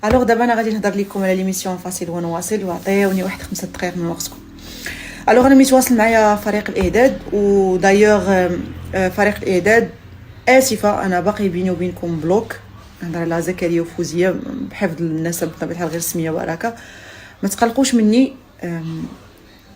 الوغ دابا انا غادي نهضر لكم على ليميسيون فاصل ونواصل، وعطيوني واحد 5 دقائق من وقتكم. الوغ انا متواصل معايا فريق الاعداد، ودايوغ فريق الاعداد اسفه انا باقي بيني وبينكم بلوك. نهضر على زكريا وفوزيه بحفظ النسب بطبيعه الحال غير سميه وبركه، ما تقلقوش مني.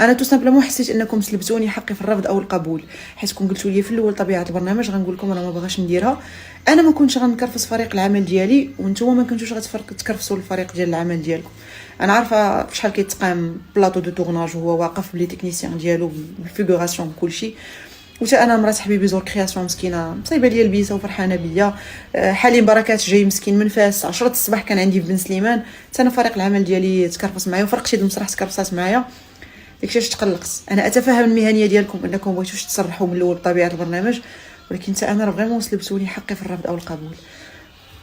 انا تو سامبلومون حسيت انكم سلبتوني حقي في الرفض او القبول، حيت كون قلتوا لي في الاول طبيعه البرنامج غنقول لكم انا ما بغاش نديرها. انا ما كنتش غنكرفس فريق العمل ديالي، وانتم ما كنتوش غتكرفسوا الفريق ديال العمل ديالكم. انا عارفه شحال كيتقام بلاطو دو تورناج وهو واقف بلي تكنيسيان ديالو بالفيغوراسيون بكلشي. وتا انا مرات حبيبي زور كرياسيون مسكينه مصايبه ليا البيسه وفرحانه بيا. حاليا بركات جاي مسكين من فاس 10 الصباح كان عندي في بن سليمان، حتى انا فريق العمل ديالي تكرفس معايا وفرقتي المسرح تكرفسات معايا. داكشي علاش تقلقت. انا اتفهم المهنيه ديالكم انكم بغيتوش تصرحوا من الاول بطبيعه البرنامج، ولكن حتى انا راه فريمون سلبتوني حقي في الرفض او القبول.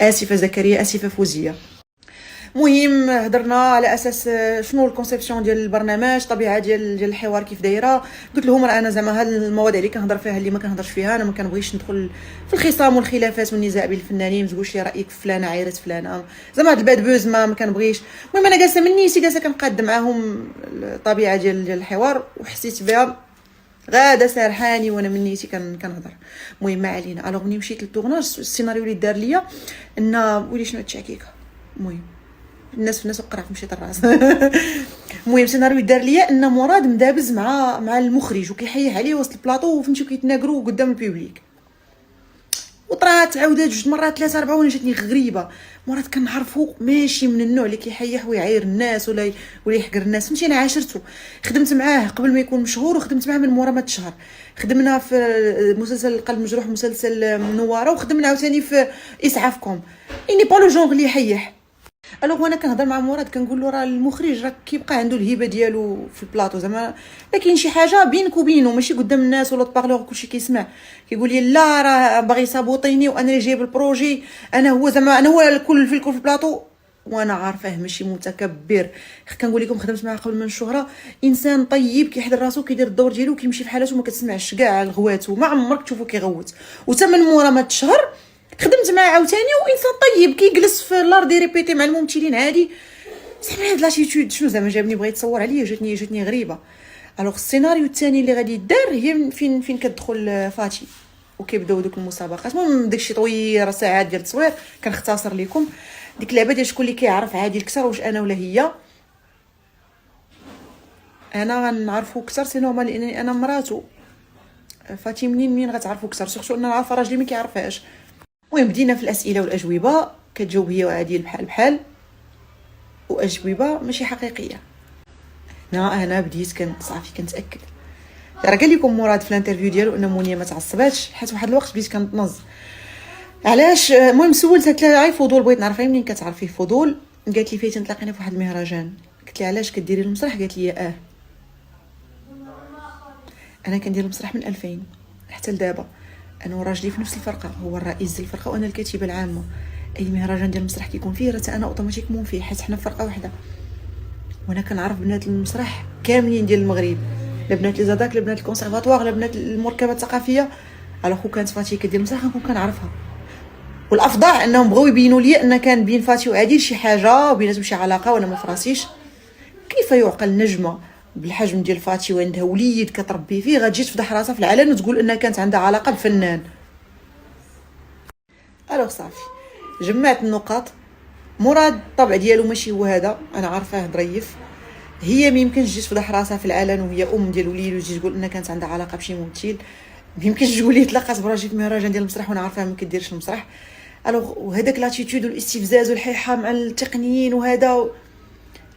اسفه زكريا، اسفه فوزيه. مهم هضرنا على اساس شنو الكونسيبسيون ديال البرنامج، طبيعه ديال الحوار كيف دايره. قلت لهم راه انا زعما هاد المواضيع اللي كنهضر فيها اللي ما كنهضرش فيها، انا ما كنبغيش ندخل في الخصام والخلافات والنزاع بين الفنانين. ما تقولش لي رايك في فلانه عايره فلانه، زعما هاد الباد بوز ما كنبغيش. المهم انا جالسه من نيتي جالسه كنقاد معاهم الطبيعه ديال الحوار، وحسيت بها غاده سارحاني وانا من نيتي كنهضر. المهم ما علينا. الوغ ملي مشيت للتورناج السيناريو اللي دار ليا ان ولي شنو التشكيكه. المهم الناس وقرا في مشيت الراس. المهم السيناريو دار ليا ان مراد مدابز مع المخرج وكيحيح عليه وسط البلاطو، وفهمتي كيتناقروا قدام البوبليك. وطرات عاودات 2 مرات 3 4 وانا جاتني غريبه. مراد كنعرفو ماشي من النوع اللي كيحيح ويعاير الناس ولا يحقر الناس. فهمتي انا عاشرته، خدمت معاه قبل ما يكون مشهور، وخدمت معاه من مورا ما تشهر. خدمنا في مسلسل القلب مجروح، مسلسل منوره، وخدمنا عاوتاني في اسعافكم. اني با لو جونغ اللي يحيح. الوغ انا كنهضر مع مراد كنقول له راه المخرج راه كيبقى عنده الهبه ديالو في البلاطو، زعما لكن شي حاجه بينك وبينه ماشي قدام الناس ولا تبارلور كلشي كيسمع. كيقول لي لا راه باغي يسابوطيني وانا اللي جايب البروجي، انا هو زعما انا هو الكل في البلاطو. وانا عارفاه ماشي متكبر. كنقول لكم خدمت معاه قبل من الشهره، انسان طيب كيحضر راسو كيدير الدور ديالو وكيمشي في حالاته وما كتسمعش كاع الغوات، وما عمرك تشوفو كيغوت. وتا من مورا ما تشهر خدمت معاه عاوتاني، وانسان طيب كيجلس في لارد يريبيتي مع الممثلين عادي. زعما هاد لاتيتود شنو زعما جابني بغا يتصور عليا، جاتني غريبه. الوغ السيناريو الثاني اللي غادي يدار هي فين كتدخل فاتي وكيبداو دوك المسابقات. المهم داكشي طويل ساعات ديال التصوير، كنختصر لكم. ديك اللعبه ديال شكون اللي كيعرف عادل اكثر، واش انا ولا هي. انا غنعرفو اكثر سي نورمال لانني انا مراتو. فاتي منين غتعرفو اكثر، سورتو انا عارفه راجلي ما كيعرفهاش. المهم بدينا في الاسئله والاجوبه، كتجاوب هي وعادل بحال واجوبه ماشي حقيقيه. انا بديت صافي كنتاكد. راه قال لكم مراد في الانترفيو ديالو ان مونيه ما تعصباتش، حيت واحد الوقت بديت كنتنظ علاش. المهم سولتها قلت لها فضول، بغيت نعرف منين كتعرفي فضول. قالت لي فايت نتلاقينا في واحد المهرجان. قلت لها علاش كديري المسرح؟ قالت لي انا كندير المسرح من 2000 حتى لدابا. انا وراجلي في نفس الفرقه، هو الرئيس ديال الفرقه وانا الكاتبه العامه. اي مهرجان ديال المسرح كيكون فيه راه انا اوتوماتيكمون فيه، حيت حنا فرقه واحده. وانا كنعرف بنات المسرح كاملين ديال المغرب، لا بنات لي زاداك، لا بنات الكونسيرفاتوار، لا بنات المركبه الثقافيه. على خو كانت فاتي كدير المسرح نكون كنعرفها. والافضل انهم بغاو يبينوا لي ان كان بين فاتي وعادل شي حاجه وبيناتهم شي علاقه وانا ما فراسيش. كيف يعقل نجمه بالحجم ديال فاتي وعندها وليد كتربي فيه غتجي تفضح راسها في العلن وتقول انها كانت عندها علاقه بفنان؟ الوغ صافي جمعت النقاط. مراد الطبع ديالو ماشي هو هذا، انا عارفاه ظريف. هي ما يمكنش تجي تفضح راسها في العلن وهي ام ديال وليد وتجي تقول انها كانت عندها علاقه بشي ممثل. ما يمكنش تقول لي تلاقات براجل في مهرجان ديال المسرح وانا عارفاها ما كديرش المسرح. الوغ وهذاك لاتيتود والاستفزاز والحيحه مع التقنيين وهذا.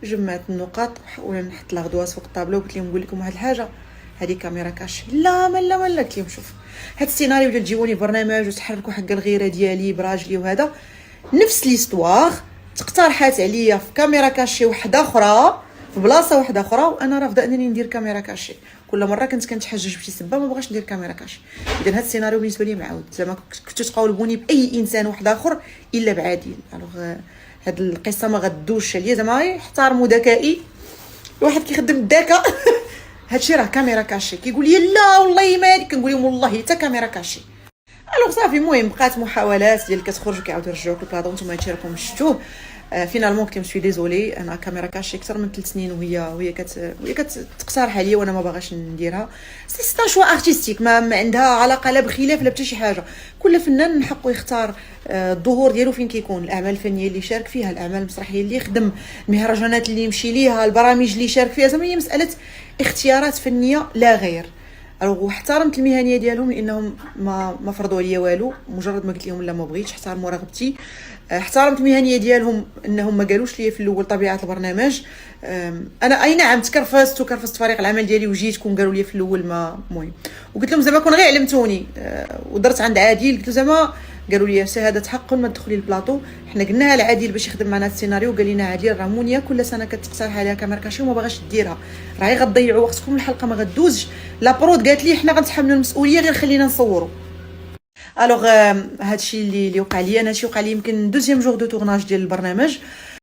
جمعت النقاط ولا نحط لاغدواس فوق الطابلو وقلت لهم نقول لكم واحد الحاجه، هذه كاميرا كاش. لا قلت لهم شوف هاد السيناريو ديال تجيوني برنامج وتحركوا حق الغيره ديالي براجلي وهذا نفس ليستوار تقترحات عليا في كاميرا كاشي وحده اخرى في بلاصه واحده اخرى، وانا رافضه انني ندير كاميرا كاشي. كل مره كنت كنتحجج بشي سبه ما بغاش ندير كاميرا كاشي. اذا هاد السيناريو بالنسبه لي معاود، زعما كنتو تقاولبوني باي انسان واحد اخر الا بعادل. الوغ هاد القصه ما غدوش عليا، زعما احترموا ذكائي. الواحد كيخدم الذكاء. هادشي راه كاميرا كاشي. كيقول لي لا والله ما كنقول لهم والله حتى كاميرا كاشي. الوغ صافي المهم بقات محاولات ديال كتخرج وكيعاودوا يرجعوك للبلاطو. نتوما هادشي راكم شفتوه. فينالمون قلت لهم سوي ديزولي، انا كاميرا كاشي اكثر من 3 سنين وهي كتقترح عليا وانا ما باغاش نديرها. سي شوا ارتستيك، ما عندها علاقه لا بخلاف لا بتا شي حاجه. كل فنان من حقه يختار الظهور ديالو فين كيكون، الاعمال الفنيه اللي يشارك فيها، الاعمال المسرحيه اللي يخدم، المهرجانات اللي يمشي ليها، البرامج اللي يشارك فيها. زعما هي مساله اختيارات فنيه لا غير. واحترمت المهنيه ديالهم لانهم ما فرضوا عليا والو، مجرد ما قلت لهم لا ما بغيتش، احترموا رغبتي. احترمت المهنيه ديالهم انهم ما قالوش لي في الاول طبيعه البرنامج. انا اي نعم تكرفست فريق العمل ديالي وجيت كون قالوا لي في الاول ما المهم، وقلت لهم زعما كون غير علمتوني. ودرت عند عادل قلت له زعما، قالوا لي شهاده حق ما تدخلي البلاطو. حنا قلناها لعادل باش يخدم معنا السيناريو، قال لنا عادل راه مونيا كل سنه كتقترح عليها كاميرا كاشي وما باغاش ديرها، راهي غتضيعوا وقتكم، الحلقه ما غدوزش. لا برود قالت لي حنا غنتحملوا المسؤوليه، غير خلينا نصوروا. الوغ هادشي اللي وقع لي انا، هادشي وقع لي يمكن دوزيام جور دو تورناج ديال البرنامج.